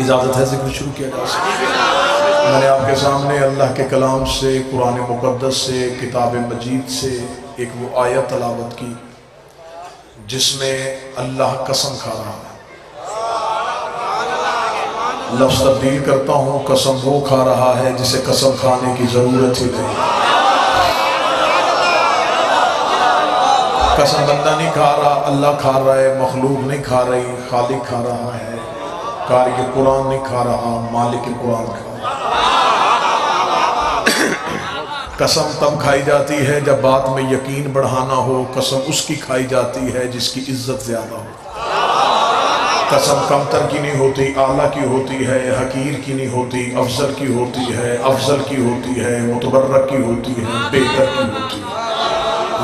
इजाज़त है जिक्र शुरू किया जा सकता। मैंने आपके सामने अल्लाह के कलाम से, कुरान मुक़द्दस से, किताब मजीद से एक वो आयत तलावत की जिसमें अल्लाह कसम खा रहा है। लफ्ज़ तब्दील करता हूँ, कसम वो खा रहा है जिसे कसम खाने की ज़रूरत ही नहीं। कसम बंदा नहीं खा रहा, अल्लाह खा रहा है। मखलूक नहीं खा रही, खालिक खा रहा है। कारी कुरान नहीं खा रहा, मालिक कुरान खा रहा। कसम तब खाई जाती है जब बात में यकीन बढ़ाना हो। कसम उसकी खाई जाती है जिसकी इज्जत ज्यादा हो। कसम कमतर की नहीं होती, आला की होती है। हकीर की नहीं होती, अफजल की होती है। अफजल की होती है, मुतबर्रक की होती है, बेहतर की होती है।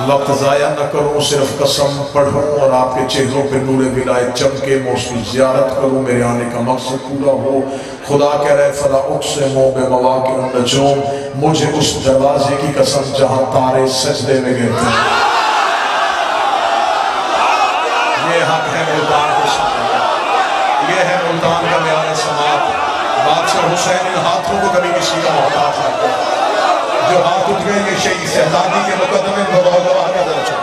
वक्त ज़ाया न करूँ, सिर्फ कसम पढ़ूँ और आपके चेहरों पे नूरे विलायत चमके। मैं उसकी ज़ियारत करूँ, मेरे आने का मकसद पूरा हो। खुदा कह रहे फला उक़्सिमु बिमवाक़िअन नजूम, मुझे उस दरवाजे की कसम जहाँ तारे सजदे में गिरते हैं। ये हक है मुल्तान को, ये है मुल्तान का म्यार समात। बादशाह हुसैन इन हाथों को कभी किसी का मोहताज नहीं, जो हाथ उठ गए ये शहीद शहजादी के मुकदमे में गवाह का दर्जा।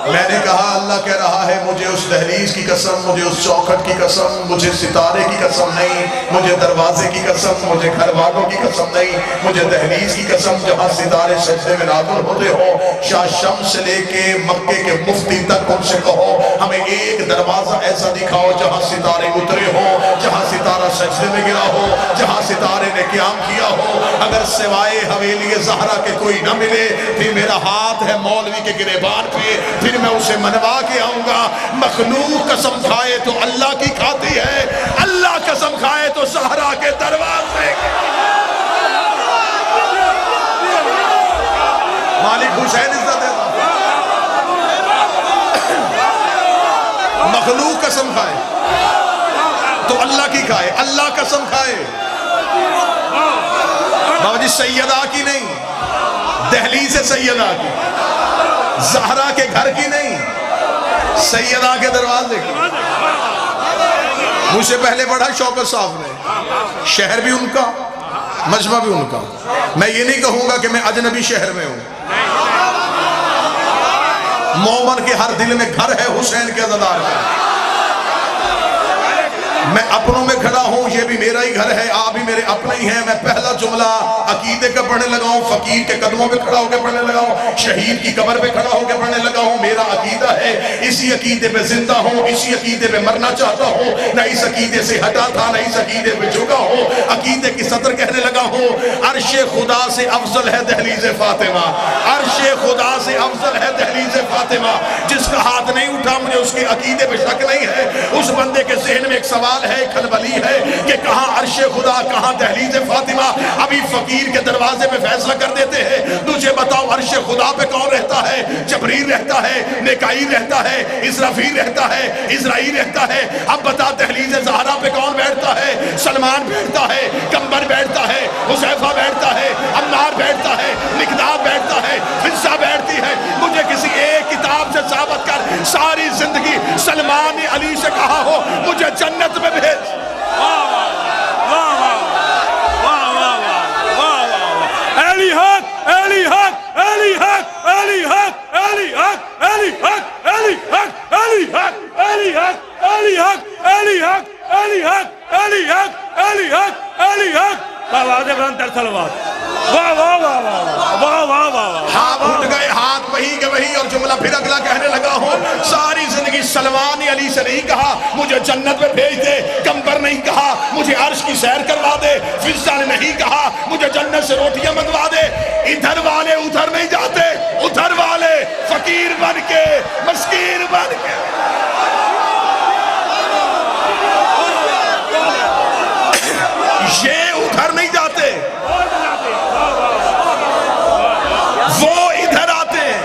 मैंने कहा अल्लाह कह रहा है मुझे उस दहलीज की कसम, मुझे उस चौखट की कसम, मुझे सितारे की कसम नहीं, मुझे दरवाजे की कसम, मुझे घर वालों की कसम नहीं, मुझे दहलीज की कसम जहाँ सितारे सजदे में नाज़िल होते हो। शाह शम्स से लेके मक्के के मुफ्ती तक उनसे कहो हमें एक दरवाजा ऐसा दिखाओ जहाँ सितारे उतरे हो, जहाँ सितारा सजदे में गिरा हो, जहाँ सितारे ने क़याम किया हो। अगर सिवाय हवेली ज़हरा के कोई न मिले, फिर मेरा हाथ है मौलवी के गिरेबान पे, फिर मैं उसे मनवा के आऊंगा। मखलूक कसम खाए तो अल्लाह की खाती है, अल्लाह कसम खाए तो ज़हरा के दरवाजे। मालिक हुसैन इज्जत देता। मखलूक कसम खाए तो अल्लाह की खाए, अल्लाह कसम खाए। बाबा जी सैयदा की नहीं, दहलीज से सैयदा की, ज़हरा के घर की नहीं, सैयदा के दरवाजे की। मुझसे पहले पढ़ा शौकत साहब ने, शहर भी उनका, मजमा भी उनका। मैं ये नहीं कहूंगा कि मैं अजनबी शहर में हूं। मोमन के हर दिल में घर है हुसैन के अज़ादार का। मैं अपनों में खड़ा हूँ, ये भी मेरा ही घर है, आप भी मेरे अपने ही हैं। मैं पहला जुमला अकीदे का पढ़ने लगा हूँ, फकीर के कदमों पे खड़ा होकर पढ़ने लगा हूँ, शहीद की कब्र पे खड़ा होकर पढ़ने लगा हूँ। मेरा अकीदा है, इसी अकीदे पे जिंदा हूँ, इसी अकीदे पे मरना चाहता हूँ। न इस अकीदे से हटा था, न इस अकीदे पे झुका हूँ। अकीदे की सदर कहने लगा हूँ, अर्शे खुदा से अफजल है दहलीज फातिमा, अर्शे खुदा से अफजल है दहलीज फातिमा। जिसका हाथ नहीं उठा मुझे उसके अकीदे पे शक नहीं है। उस बंदे के ज़हन में एक सवाल है, खलबली है कि कहां अर्शे खुदा, कहां दहलीज फातिमा। अभी फकीर के दरवाजे पे फैसला कर देते हैं। तुझे बताओ अर्शे खुदा पे कौन रहता है? जबरील रहता है, मिकाईल रहता है, इस्राफील रहता है, इज़राइल रहता है। अब बता दहलीज ज़हरा पे कौन बैठता है? सलमान बैठता है, कंबर बैठता है, हुज़ैफा बैठता है, अम्मार बैठता है, मिक़दाद बैठता है, हिस्सा बैठती है। मुझे किसी एक किताब से साबित कर, सारी जिंदगी सलमान ने अली से कहा हो मुझे जन्नत में भेज। अली हक, अली हक, अली हक, अली हक, अली हक, अली हक, अली हक, अली हक, अली हक, अली हक, अली हक, अली हक, अली हक, अली हक, अली हक। आवाज़ बुलंद सलवात। वाह वाह वाह वाह वाह वाह वाह। हाथ उठ गए, हाथ वही के वही, और जुमला फिर अगला कहने लगा हूँ। सारी जिंदगी सलमान ने अली से नहीं कहा मुझे जन्नत में भेज दे, कंबर नहीं कहा मुझे अर्श की सैर करवा दे, फिरसा ने नहीं कहा मुझे जन्नत से रोटियां मंगवा दे। इधर वाले उधर नहीं जाते, उधर वाले फकीर बन के, मस्कीन बन के। ये उधर नहीं जाते, वो इधर आते हैं।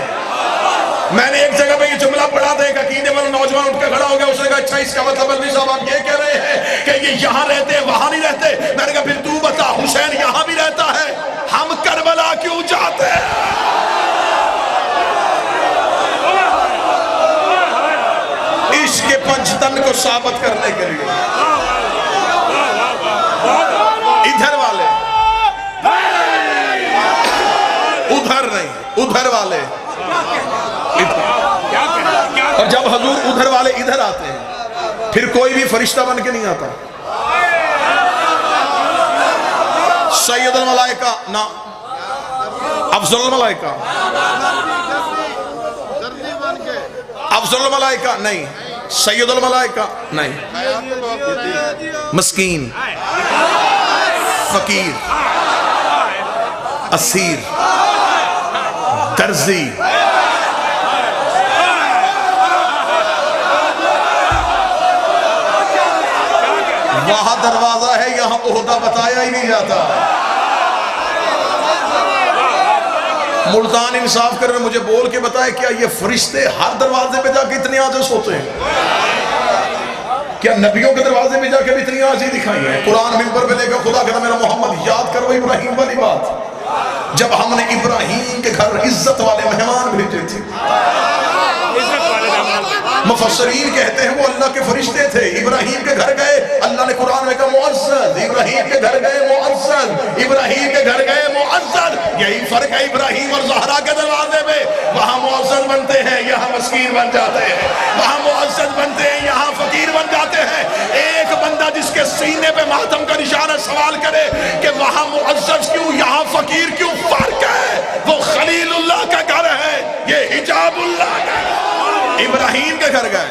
मैंने एक जगह पे ये जुमला पढ़ा था, एक अकीदे वाला नौजवान उठ कर खड़ा हो गया। उसने कहा अच्छा इसका मतलब मौलवी साहब आप ये कह रहे हैं कि ये यहाँ रहते हैं वहां नहीं रहते। मैंने कहा फिर तू बता, हुसैन यहाँ भी रहता है, हम करबला क्यों जाते हैं? इश्क पंचतन को साबित करने के लिए उधर वाले, क्या और जब हजूर उधर वाले इधर आते हैं फिर कोई भी फरिश्ता बन के नहीं आता। सैयदुल मलाइका ना, अफजलुल मलाइका, अफजलुल मलाइका नहीं, सैयदुल मलाइका नहीं, मस्कीन, फकीर, असीर, दर्जी, वहां दरवाजा है, यहां ओहदा बताया ही नहीं जाता। मुल्तान इंसाफ कर मुझे बोल के बताए, क्या ये फरिश्ते हर दरवाजे पे जाके इतने आजिज़ होते हैं? क्या नबियों के दरवाजे पे जाके भी इतनी आजिज़ी दिखाई है? कुरान मिंबर पे लेकर खुदा कहता मेरा मोहम्मद याद करो इब्राहिम वाली बात, जब हमने इब्राहिम के घर इज्जत वाले मेहमान भेजे थे। मुफस्सिरीन कहते हैं वो अल्लाह के फरिश्ते थे, इब्राहिम के घर गए, अल्लाह ने कुरान में कहा मुअज़्ज़ज़, इब्राहिम के घर गए मुअज़्ज़ज़, इब्राहिम के घर गए मुअज़्ज़ज़। यही फर्क है इब्राहिम और ज़हरा के दरवाजे में, वहां मुअज़्ज़ज़ बनते हैं, यहाँ मस्कीन बन जाते हैं, वहां मुअज़्ज़ज़ बनते हैं, यहाँ फकीर बन जाते हैं। एक बंदा जिसके सीने पे मातम का निशान सवाल करे कि वहां मुअज़्ज़ज़ क्यों, यहाँ फकीर क्यों, फर्क है। वो खलीलुल्लाह का घर है, ये हिजाबुल्लाह का है। इब्राहिम के घर गए,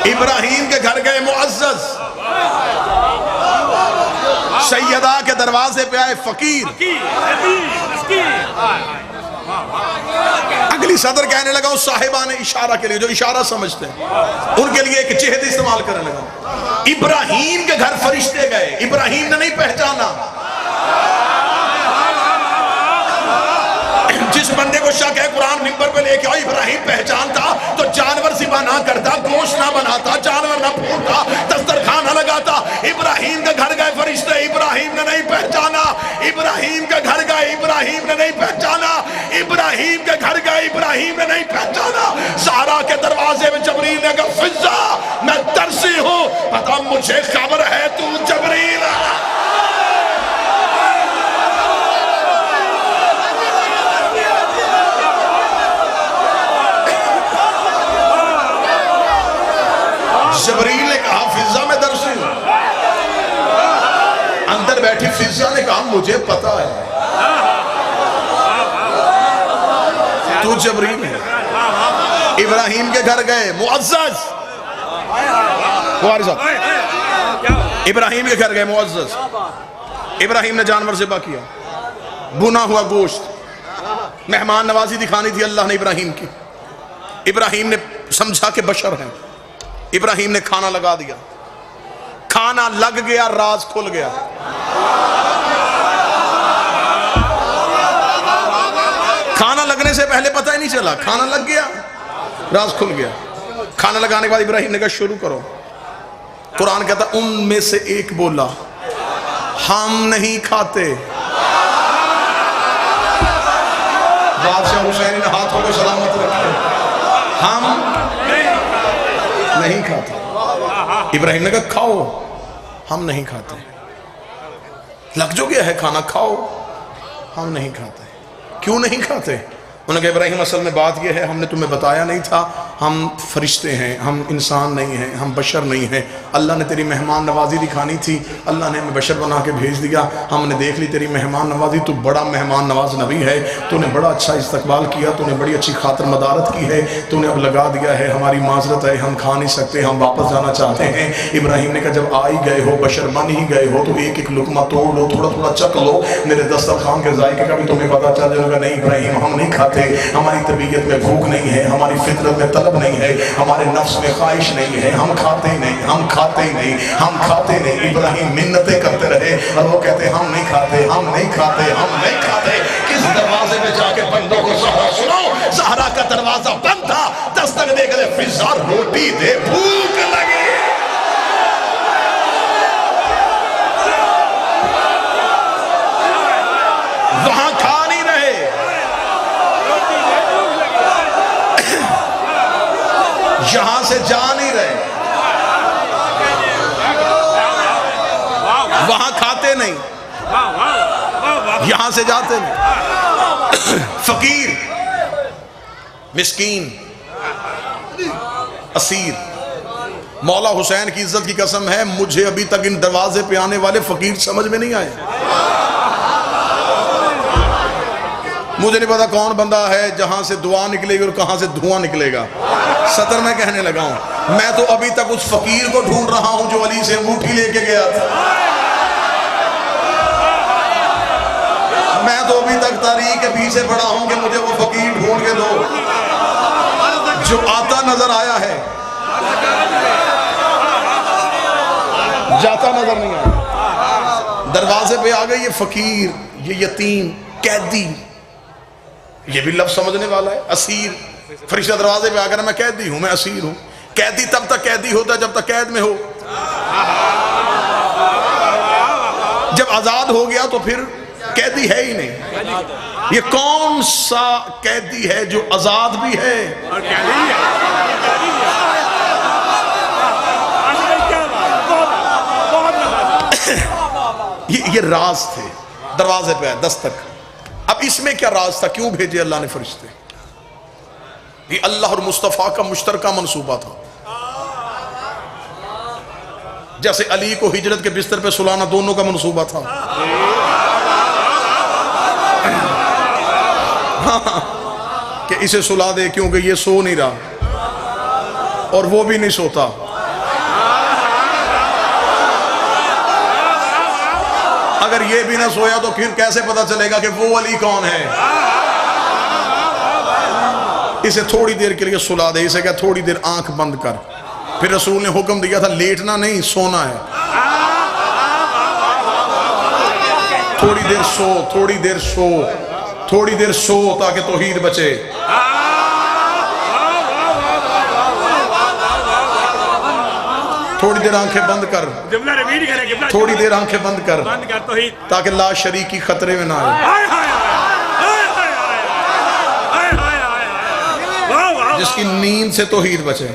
इब्राहिम के घर गए मुअज़्ज़ज़, सैयदा के दरवाजे पे आए फकीर। अगली सदर कहने लगा उस साहिबाने इशारा के लिए, जो इशारा समझते हैं उनके लिए एक चेहद इस्तेमाल करने लगा। इब्राहिम के घर फरिश्ते गए, इब्राहिम ने नहीं पहचाना। जिस बंदे को शक है कुरान मिंबर पे लेके आओ, इब्राहिम पहचानता तो जानवर ज़िबा ना करता, गोश्त ना बनाता, जानवर ना भूनता, दस्तरखान ना लगाता। इब्राहिम के घर गए फरिश्ते, इब्राहिम ने नहीं पहचाना। इब्राहिम के घर गए, इब्राहिम ने नहीं पहचाना। इब्राहिम के घर गए, इब्राहिम ने नहीं पहचाना। ज़हरा के दरवाजे में जबरील ने कहा फिज़ा मैं तरसी हूँ, पता मुझे खबर है तू जबरील। जबरील ने कहा फिजा में दर्शी हूं। अंदर बैठी फिजा ने कहा मुझे पता है तू जबरील है। इब्राहिम के घर गए मुअज़्ज़ज़, इब्राहिम के घर गए मुअज़्ज़ज़। इब्राहिम ने जानवर ज़िबा किया, भुना हुआ गोश्त, मेहमान नवाजी दिखानी थी अल्लाह ने इब्राहिम की। इब्राहिम ने समझा कि बशर हैं, इब्राहिम ने खाना लगा दिया, खाना लग गया, राज खुल गया। खाना लगने से पहले पता ही नहीं चला, खाना लग गया, राज खुल गया। खाना लगाने के बाद इब्राहिम ने कहा शुरू करो। कुरान कहता उनमें से एक बोला हम नहीं खाते। बादशाह हुसैन ने हाथों को सलामत रखे, हम नहीं खाते। इब्राहिम ने कहा खाओ, हम नहीं खाते। लग जो गया है खाना, खाओ, हम नहीं खाते। क्यों नहीं खाते? उन्होंने कहा इब्राहिम असल में बात यह है हमने तुम्हें बताया नहीं था, हम फरिश्ते हैं, हम इंसान नहीं हैं, हम बशर नहीं हैं। अल्लाह ने तेरी मेहमान नवाजी दिखानी थी, अल्लाह ने हमें बशर बना के भेज दिया, हमने देख ली तेरी मेहमान नवाजी, तू बड़ा मेहमान नवाज नबी है, तूने बड़ा अच्छा इस्तकबाल किया, तूने बड़ी अच्छी खातर मदारत की है, तूने अब लगा दिया है, हमारी माजरत है, हम खा नहीं सकते, हम वापस जाना चाहते हैं। इब्राहिम ने कहा जब आ ही गए हो, बशर बन ही गए हो, तो एक एक लुकमा तोड़ लो, थोड़ा थोड़ा चख लो, मेरे दस्तरखान के जायके का भी तुम्हें पता चल जाएगा। नहीं इब्राहिम हम नहीं खाते, हमारी तबीयत में भूख नहीं है, हमारी फितरत में तलब नहीं है, हमारे नफ्स में ख्वाहिश नहीं है, हम खाते ही नहीं, हम खाते ही नहीं, हम खाते नहीं। इब्राहिम मिन्नतें करते रहे और वो कहते हम नहीं खाते, हम नहीं खाते, हम नहीं खाते। किस दरवाजे में जाके बंदों को ज़हरा सुनाओ, ज़हरा का दरवाजा बंद था, दस्तक दे गए फिजा रोटी दे, भूख लगी। वहां खा नहीं रहे, यहां से जा नहीं रहे, वहां खाते नहीं। यहां से जाते नहीं। फकीर, मिस्कीन, असीर। मौला हुसैन की इज्जत की कसम है, मुझे अभी तक इन दरवाजे पे आने वाले फकीर समझ में नहीं आए। मुझे नहीं पता कौन बंदा है जहां से दुआ निकलेगी और कहां से धुआं निकलेगा। सतर में कहने लगा हूं, मैं तो अभी तक उस फकीर को ढूंढ रहा हूं जो अली से अंगूठी लेके गया था। मैं तो अभी तक तारीख के पीछे पड़ा हूं कि मुझे वो फकीर ढूंढ के दो जो आता नजर आया है, जाता नजर नहीं आया। दरवाजे पे आ गए ये फकीर, ये यतीम, कैदी। ये भी लफ्ज समझने वाला है, असीर। फरिश्ता दरवाजे पे आकर मैं कैदी हूं, मैं असीर हूं। कैदी तब तक कैदी होता है जब तक कैद में हो। जब आजाद हो गया तो फिर कैदी है ही नहीं। ये कौन सा कैदी है जो आजाद भी है? ये राज थे, दरवाजे पे दस्तक। अब इसमें क्या राज था, क्यों भेजे अल्लाह ने फरिश्ते? ये अल्लाह और मुस्तफा का मुश्तरका मंसूबा था। जैसे अली को हिजरत के बिस्तर पे सुलाना दोनों का मंसूबा था। कि इसे सुला दे क्योंकि ये सो नहीं रहा और वो भी नहीं सोता। अगर ये भी ना सोया तो फिर कैसे पता चलेगा कि वो अली कौन है? इसे थोड़ी देर के लिए सुला दे। इसे क्या, थोड़ी देर आंख बंद कर। फिर रसूल ने हुक्म दिया था लेटना नहीं, सोना है। थोड़ी देर सो, थोड़ी देर सो, थोड़ी देर सो ताकि तौहीद बचे। थोड़ी देर आंखें बंद कर, थोड़ी देर आंखें बंद कर ताकि ला शरीकी खतरे में ना आए। जिसकी नींद से तौहीद बचे,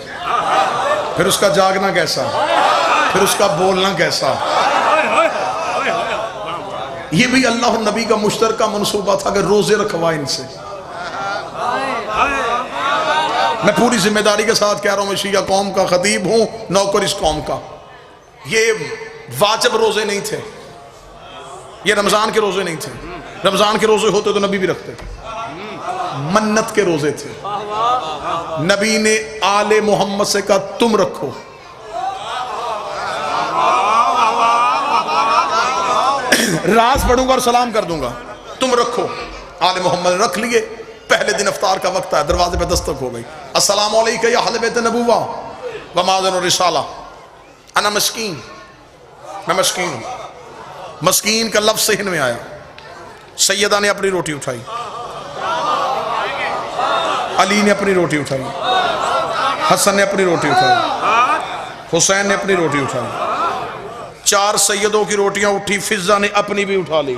फिर उसका जागना कैसा, फिर उसका बोलना कैसा। ये भी अल्लाह और नबी का मुश्तरका मंसूबा था कि रोजे रखवा इनसे। मैं पूरी जिम्मेदारी के साथ कह रहा हूं, मैं शिया कौम का खतीब हूं, नौकर इस कौम का। ये वाजिब रोजे नहीं थे, ये रमजान के रोजे नहीं थे। रमजान के रोजे होते तो नबी भी रखते, मन्नत के रोजे थे। नबी ने आले मोहम्मद से कहा तुम रखो। राज पढ़ूंगा और सलाम कर दूंगा, तुम रखो। आले मोहम्मद रख लिए। पहले दिन इफ्तार का वक्त है, दरवाजे पे दस्तक हो गई। अस्सलाम अलैका या अहले बैत नबुव्वा व माज़न रिसाला। अना मस्कीन, मैं मस्कीन हूं। मस्कीन का लफ्ज़ सहन में आया। सैयदा ने अपनी रोटी उठाई, अली ने अपनी रोटी उठाई, हसन ने अपनी रोटी उठाई, हुसैन ने अपनी रोटी उठाई। 4 सैयदों की रोटियां उठी, फिजा ने अपनी भी उठा ली।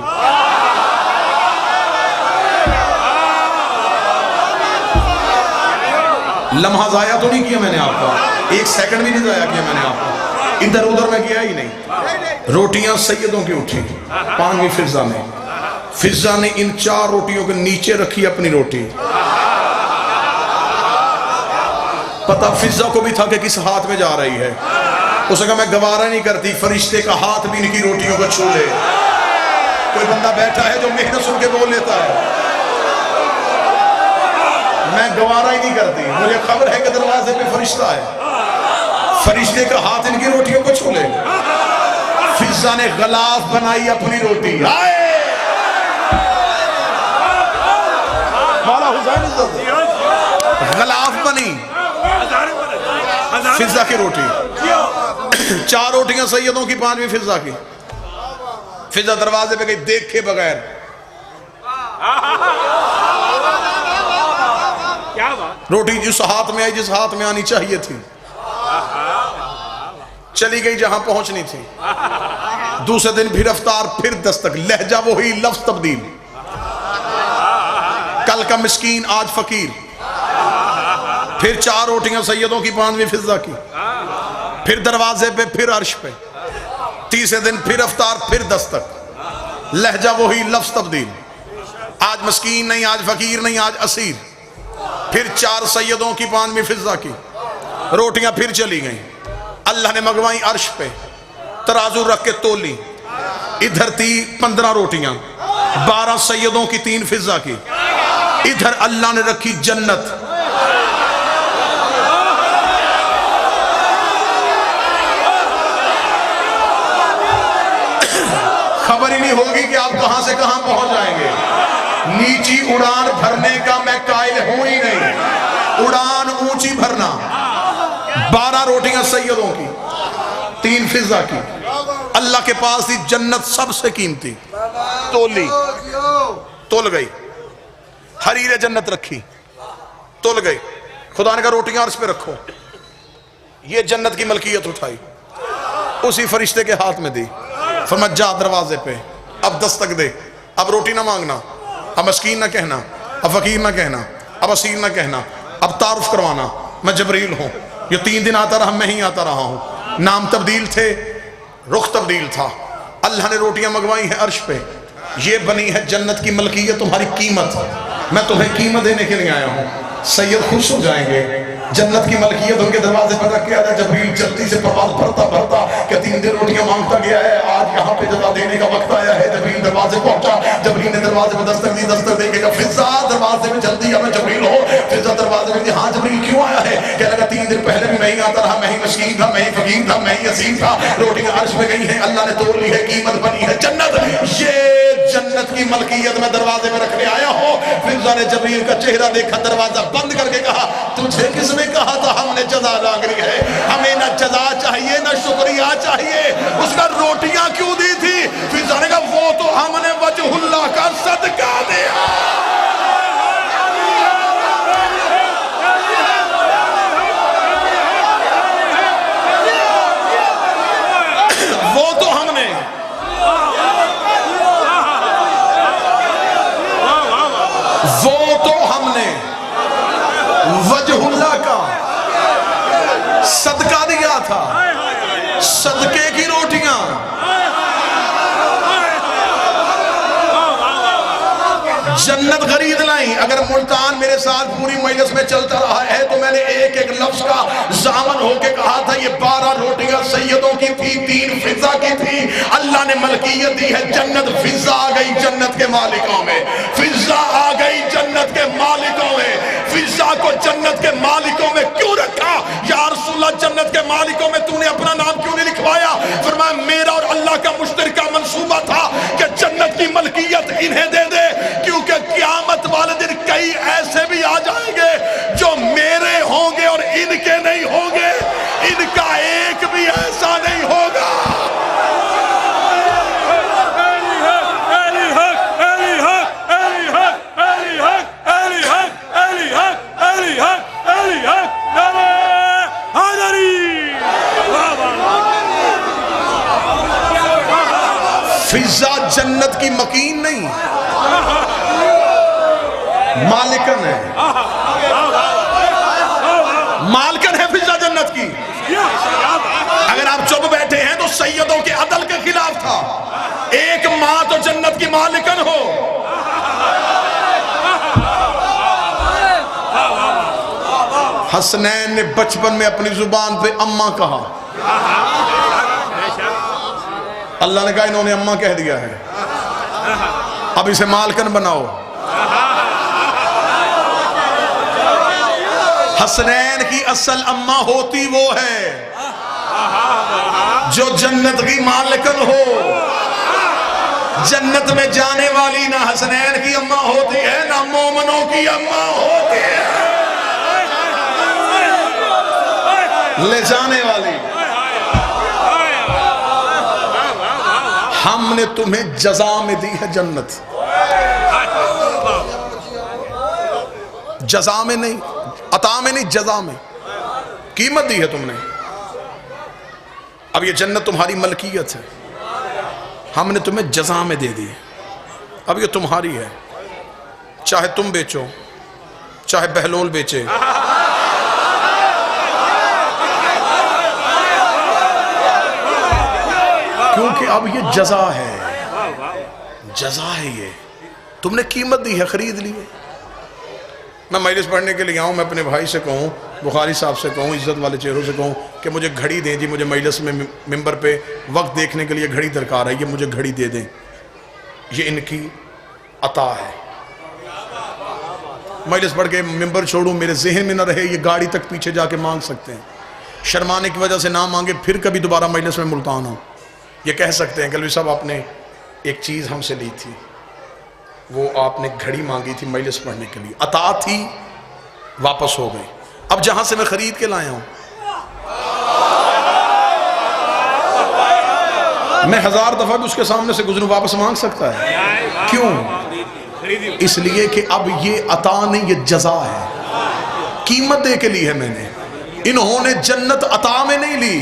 लम्हा जाया तो नहीं किया मैंने आपका, 1 सेकंड भी नहीं जाया किया मैंने आपका, इधर उधर में किया ही नहीं। रोटियां सैयदों की उठी, 5वीं फिजा ने। फिजा ने इन 4 रोटियों के नीचे रखी अपनी रोटी। पता फिजा को भी था कि किस हाथ में जा रही है। उसने कहा मैं गवारा नहीं करती फरिश्ते का हाथ भी इनकी रोटियों को छू ले। कोई बंदा बैठा है जो मेहनत सुन के बोल लेता है, मैं गवारा ही नहीं करती, मुझे खबर है कि दरवाजे पे फरिश्ता है, फरिश्ते का हाथ इनकी रोटियों को छू ले। फिजा ने गलाफ बनाई अपनी रोटी। मौला हुसैन गलाफ बनी फिजा की रोटी। 4 रोटियां सैयदों की, 5वीं फिजा की। फिजा दरवाजे पे गई देखे बगैर। रोटी जिस हाथ में आई, जिस हाथ में आनी चाहिए थी, चली गई जहां पहुंचनी थी। दूसरे दिन फिर अफ्तार, फिर दस्तक, लहजा वही, लफ्ज तब्दील। कल का मिस्कीन आज फकीर। फिर 4 रोटियां सैयदों की, 5वीं फिजा की। फिर दरवाजे पे, फिर अर्श पे। तीसरे दिन फिर अफ्तार, फिर दस्तक, लहजा वही, लफ्ज तब्दील। आज मस्कीन नहीं, आज फकीर नहीं, आज असीर। फिर 4 सैयदों की 5वीं फिजा की रोटियां फिर चली गई। अल्लाह ने मंगवाई अर्श पे, तराजू रख के तोली। इधर थी 15 रोटियां, 12 सैयदों की 3 फिजा की। इधर अल्लाह ने रखी जन्नत। खबर ही नहीं होगी कि आप कहां से कहां पहुंच जाएंगे। नीची उड़ान भरने का मैं कायल हूं ही नहीं, उड़ान ऊंची भरना। 12 रोटियां सैयदों की, 3 फिजा की। अल्लाह के पास थी जन्नत सबसे कीमती। तोली, तोल गई। हरीरे जन्नत रखी, तोल गई। खुदा ने कहा रोटियां अर्श पे रखो। ये जन्नत की मलकियत उठाई, उसी फरिश्ते के हाथ में दी। फरमाया जा दरवाजे पे, अब दस्तक दे। अब रोटी ना मांगना, अब मस्कीन ना कहना, अब फकीर ना कहना, अब असीर ना कहना, अब तारुफ करवाना, मैं जबरील हूं। ये 3 दिन आता रहा, मैं ही आता रहा हूं। नाम तब्दील थे, रुख तब्दील था। अल्लाह ने रोटियां मंगवाई हैं अर्श पे। ये बनी है जन्नत की मलकियत, तुम्हारी कीमत। मैं तुम्हें कीमत देने के लिए आया हूं। सैयद खुश हो जाएंगे। जन्नत की मलकियत उनके दरवाजे पर रख के आया। जबरील जल्दी से प्रवास भरता भरता कि 3 दिन रोटियां मांगता गया है, आज यहाँ पे जजा देने का वक्त आया है। जबरील दरवाजे पहुंचा। जबरील ने दरवाजे पर दस्तक दी। दस्तक देके फिजा दरवाजे में जल्दी आ, मैं जबरील हो। फिजा दरवाजे में, हाँ जबरील क्यों आया है? कह लगा 3 दिन पहले भी मैं ही आता रहा, मैं ही मस्कीन था, मैं ही फकीर था, मैं ही असीम था। रोटियां अर्श में गई है, अल्लाह ने तोड़ ली है, कीमत बनी है जन्नत। ये जन्नत की मलकियत मैं दरवाजे में रखने आया हूँ। फिजा ने जबरील का चेहरा देखा, दरवाजा बंद करके कहा तुझे किसने कहा था हमने जजा मांगनी है? हमें ना जजा चाहिए ना शुक्रिया चाहिए। उसका रोटियां क्यों दी थी? फिजा ने कहा वो तो हमने वजहुल्लाह का सदका दिया। वो तो हमने वजहुल्लाह का सदका दिया था। सदके की रोटियां। जन्नत खरीद लाई। अगर मुल्तान मेरे साथ पूरी मजलिस में चलता रहा है तो मैंने एक एक लफ्ज का जामन होके कहा था। ये 12 रोटियां सैयदों की थी, 3 फिजा की थी। अल्लाह ने मलकियत दी है जन्नत। फिजा आ गई जन्नत के मालिकों में, फिजा आ गई जन्नत के मालिकों में। फिजा को जन्नत के मालिकों में क्यों रखा? या रसूलुल्लाह जन्नत के मालिकों में तूने अपना नाम क्यों नहीं लिखवाया? फरमाया मेरा और अल्लाह का मुश्तरका मंसूबा था कि जन्नत की मलकियत इन्हें दे दे, क्योंकि क़यामत वाले दिन कई ऐसे भी आ जाएंगे जो मेरे होंगे और इनके नहीं होंगे। इनका एक भी ऐसा नहीं होगा। फिजा जन्नत की मकीन नहीं, मालिकन है। मालिकन है फिजा जन्नत की। अगर आप चुप बैठे हैं तो सैयदों के अदल के खिलाफ था। एक मां तो जन्नत की मालिकन हो। हसनैन ने बचपन में अपनी जुबान पे अम्मा कहा। अल्लाह ने कहा इन्होंने अम्मा कह दिया है, अब इसे मालकन बनाओ। हसनैन की असल अम्मा होती वो है जो जन्नत की मालिकन हो। जन्नत में जाने वाली ना हसनैन की अम्मा होती है ना मोमनों की अम्मा होती है, ले जाने वाली। हमने तुम्हें जजा में दी है जन्नत, जजा में नहीं, अता में नहीं, जजा में कीमत दी है तुमने। अब ये जन्नत तुम्हारी मलकियत है, हमने तुम्हें जजा में दे दी। अब ये तुम्हारी है, चाहे तुम बेचो चाहे बहलोल बेचे। क्योंकि अब ये जजा है, जजा है ये, तुमने कीमत दी है, खरीद ली है। मैं मजलिस पढ़ने के लिए आऊँ, मैं अपने भाई से कहूँ, बुखारी साहब से कहूँ, इज़्ज़त वाले चेहरों से कहूँ कि मुझे घड़ी दें जी, मुझे मजलिस में मिंबर पे वक्त देखने के लिए घड़ी दरकार है, ये मुझे घड़ी दे दें, ये इनकी अता है। मजलिस पढ़ के मिंबर छोड़ूँ, मेरे जहन में न रहे, ये गाड़ी तक पीछे जाके मांग सकते हैं, शर्माने की वजह से ना मांगे, फिर कभी दोबारा मजलिस में मुल्तान हो, ये कह सकते हैं कि साहब आपने एक चीज़ हमसे ली थी, वो आपने घड़ी मांगी थी मजलिस पढ़ने के लिए, अता थी, वापस हो गई, अब जहां से मैं खरीद के लाया हूं, मैं 1000 दफा भी उसके सामने से गुजरूं, वापस मांग सकता है। क्यों? इसलिए कि अब ये अता नहीं, ये जजा है, कीमत दे के ली है मैंने। इन्होंने जन्नत अता में नहीं ली,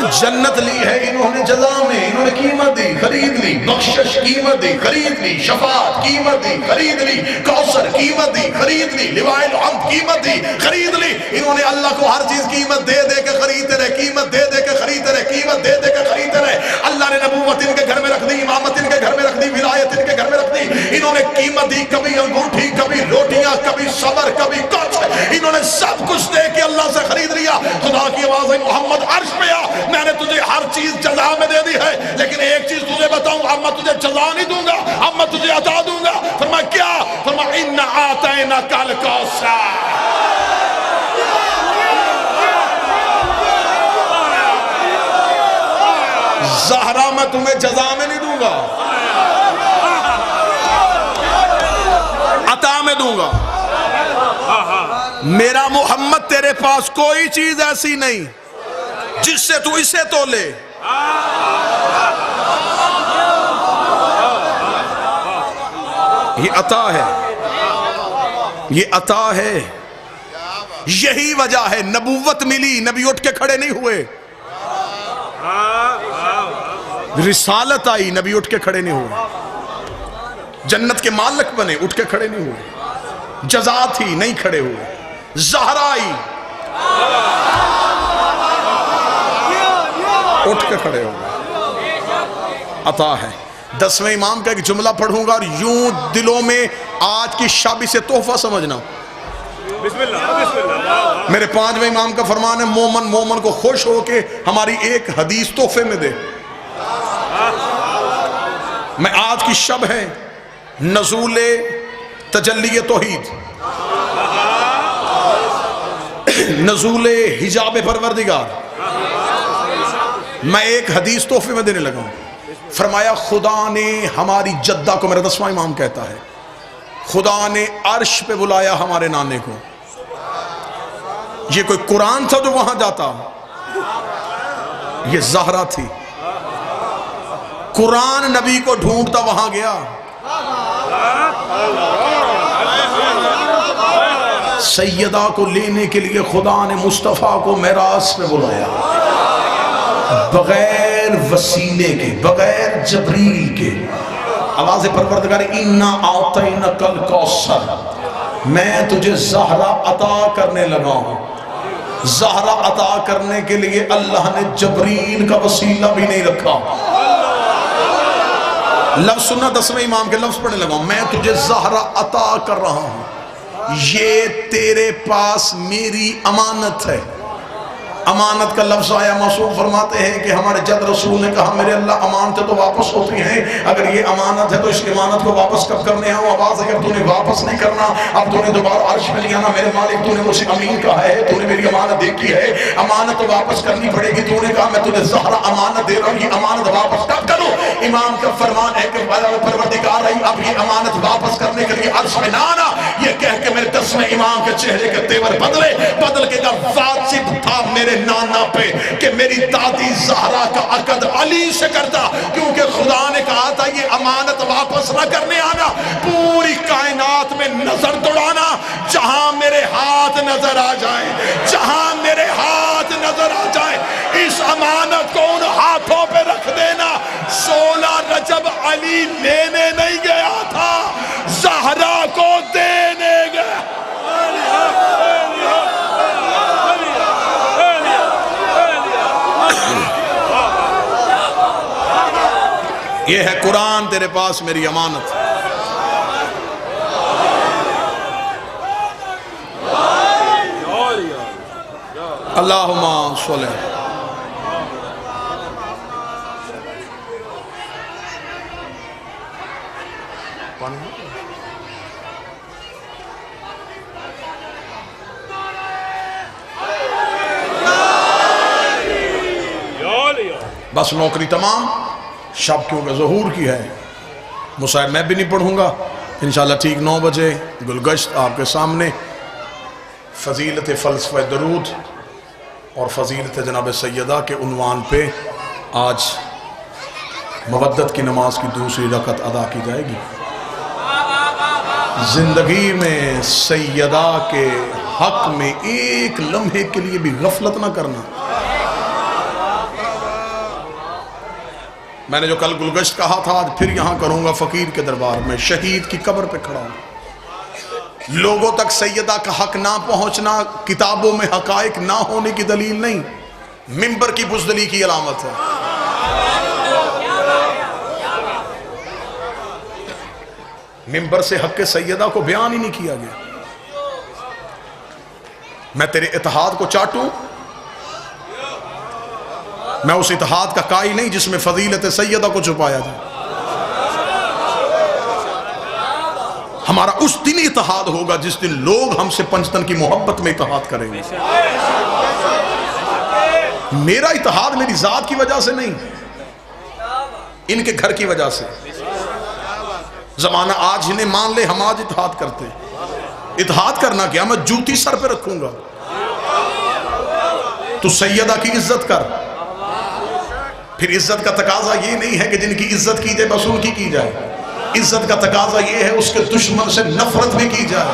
जन्नत ली है इन्होंने जजा में, इन्होंने कीमत दी, खरीद ली, बख्शिश कीमत दी, खरीद ली, शफात कीमत दी, खरीद ली, कौसर कीमत दी, खरीद ली, लिवाइल हम्द कीमत दी, खरीद ली। इन्होंने अल्लाह को हर चीज कीमत दे दे के खरीदते रहे, कीमत दे दे के खरीदते रहे, कीमत दे दे के खरीदते रहे। अल्लाह ने नबूवत इनके घर में रख दी, इमामत इनके घर में रख दी, विलायत इनके घर में रख दी। इन्होंने कीमत दी, कभी अंगूठी, कभी रोटियां, कभी सबर, कभी कुछ, इन्होंने सब कुछ दे के अल्लाह से खरीद लिया। खुदा की आवाज है, मोहम्मद अर्श पे आ, मैंने तुझे हर चीज जजा में दे दी है, लेकिन एक चीज तुझे बताऊं, अब मैं तुझे जजा नहीं दूंगा, अब मैं तुझे अता दूंगा। फरमा क्या? फरमा इन्ना आतैना कल कौसर, ज़हरा मैं तुम्हें जजा में नहीं दूंगा, अता में दूंगा। मेरा मोहम्मद तेरे पास कोई चीज ऐसी नहीं जिससे तू इसे तोले। ये अता है, ये अता है, यही वजह है नबूवत मिली, नबी उठ के खड़े नहीं हुए, रिसालत आई, नबी उठ के खड़े नहीं हुए, जन्नत के मालिक बने, उठ के खड़े नहीं हुए, जजा थी, नहीं खड़े हुए, ज़हरा आई, उठ के खड़े हो गए, अता है। 10वें इमाम का एक जुमला पढ़ूंगा और यूं दिलों में आज की शाबी से तोहफा समझना। बिस्मिल्लाह। मेरे 5वें इमाम का फरमान है, मोमन मोमन को खुश हो के हमारी एक हदीस तोहफे में दे। मैं आज की शब है नज़ूले तजल्ली तौहीद, नज़ूले हिजाब परवरदिगार, मैं एक हदीस तोहफे में देने लगा हूं। फरमाया खुदा ने हमारी जद्दा को, मेरा 10वां इमाम कहता है, खुदा ने अर्श पे बुलाया हमारे नाने को। ये कोई कुरान था जो वहां जाता, ये ज़हरा थी। कुरान नबी को ढूंढता वहां गया, सैयदा को लेने के लिए खुदा ने मुस्तफ़ा को मेराज पे बुलाया, बगैर वसीले के, बगैर जबरील के। आवाज़ परवरदिगार, इन्ना आतैना कल कौसर, मैं तुझे ज़हरा अता करने लगा हूं। ज़हरा अता करने के लिए अल्लाह ने जबरील का वसीला भी नहीं रखा। लफ्ज़ सुनना, 10वें इमाम के लफ्ज़ पढ़ने लगा हूं, मैं तुझे ज़हरा अता कर रहा हूं, ये तेरे पास मेरी अमानत है। अमानत का लफ्ज़ आया, मौसूफ फरमाते हैं कि हमारे जद रसूल ने कहा, मेरे अल्लाह अमानतें तो वापस होती हैं, अगर ये अमानत है तो इस अमानत को वापस कब करने आओ। आवाज़ है, अब तूने वापस नहीं करना, अब तूने दोबारा अर्श में नहीं आना, मेरे मालिक तूने मुझे अमीन कहा है, तूने मेरी अमानत देखी है, अमानत तो वापस करनी पड़ेगी। तूने कहा मैं तुझे ज़हरा अमानत दे रहा हूँ, ये अमानत वापस कब करूँ। इमाम का फरमान है कि परवरदिगार रही, अब ये अमानत वापस करने के लिए अर्श में ना आना। ये कह के मेरे 10वें इमाम के चेहरे के तेवर बदले, बदल के वाजिब था मेरे नाना पे कि मेरी दादी ज़हरा का अकद अली से करता, क्योंकि खुदा ने कहा था ये अमानत वापस ना करने आना, पूरी कायनात में नजर दौड़ाना, जहां मेरे हाथ नजर आ जाए, जहां मेरे हाथ नजर आ जाए, इस अमानत को उन हाथों पे रख देना। 16 रजब अली लेने नहीं गया था, ज़हरा को देने गया। ये है कुरान तेरे पास मेरी अमानत। अल्लाहुम्मा सल्ली। बस नौकरी तमाम, शब क्योंकि ज़हूर की है। मुसाहिब मैं भी नहीं पढ़ूंगा इंशाअल्लाह। ठीक 9 बजे गुलगश्त आपके सामने। फ़जीलत फ़लसफ़ा दरूद और फ़जीलत जनाब सैयदा के उन्वान पे आज मवद्दत की नमाज की दूसरी रकत अदा की जाएगी। जिंदगी में सैयदा के हक में एक लम्हे के लिए भी गफलत ना करना। मैंने जो कल गुलगश्त कहा था आज फिर यहां करूंगा। फ़कीर के दरबार में शहीद की कब्र पे खड़ा हूं। लोगों तक सैयदा का हक ना पहुंचना किताबों में हकायक ना होने की दलील नहीं, मिंबर की बुज़दिली की अलामत है। मिंबर से हक सैयदा को बयान ही नहीं किया गया। मैं तेरे इत्तेहाद को चाटूं, मैं उस इत्तेहाद का कायल नहीं जिसमें फजीलत सैयदा को छुपाया जाए। हमारा उस दिन इत्तेहाद होगा जिस दिन लोग हमसे पंचतन की मोहब्बत में इत्तेहाद करेंगे। मेरा इत्तेहाद मेरी जात की वजह से नहीं, इनके घर की वजह से। जमाना आज इन्हें मान ले, हम आज इत्तेहाद करते। इत्तेहाद करना क्या, मैं जूती सर पे रखूंगा। तू सैयदा की इज्जत कर। फिर इज्जत का तकाजा ये नहीं है कि जिनकी इज्जत की जाए बस उनकी की जाए। इज्जत का तकाजा ये है उसके दुश्मन से नफरत भी की जाए।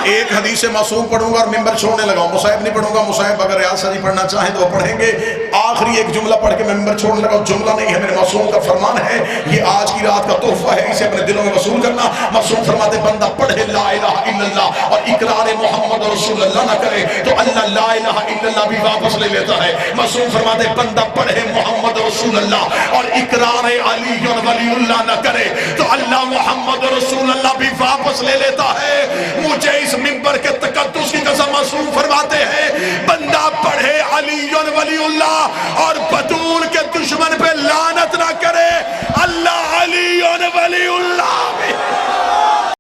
एक हदीस मासूम पढ़ूंगा और मिंबर छोड़ने लगा। मुसाहिब नहीं पढ़ूंगा। मुसाहिब अगर रियासत नहीं पढ़ना चाहे तो पढ़ेंगे। आखिरी एक जुमला पढ़ के मैं मिंबर छोड़ने लगा। जुमला नहीं है, मेरे मासूम का फरमान है। ये आज की रात का तोहफा है, इसे अपने दिलों में वसूल करना। मासूम फरमाते बंदा पढ़े ला इलाहा इल्लल्लाह और इकरार मोहम्मद रसूलुल्लाह ना करे तो अल्लाह ला इलाहा इल्लल्लाह भी वापस ले लेता है। मासूम फरमाते बंदा पढ़े मोहम्मद रसूलुल्लाह और इकरार अली और वलीउल्लाह ना करे तो अल्लाह मोहम्मद रसूलुल्लाह भी वापस ले लेता है। मुझे इस मिंबर के तकद्दुस की कसम मासूम फरमाते हैं बंदा पढ़े अली और वलीउल्लाह और बतूल के दुश्मन पे लानत ना करे। अल्लाह अली और वलीउल्लाह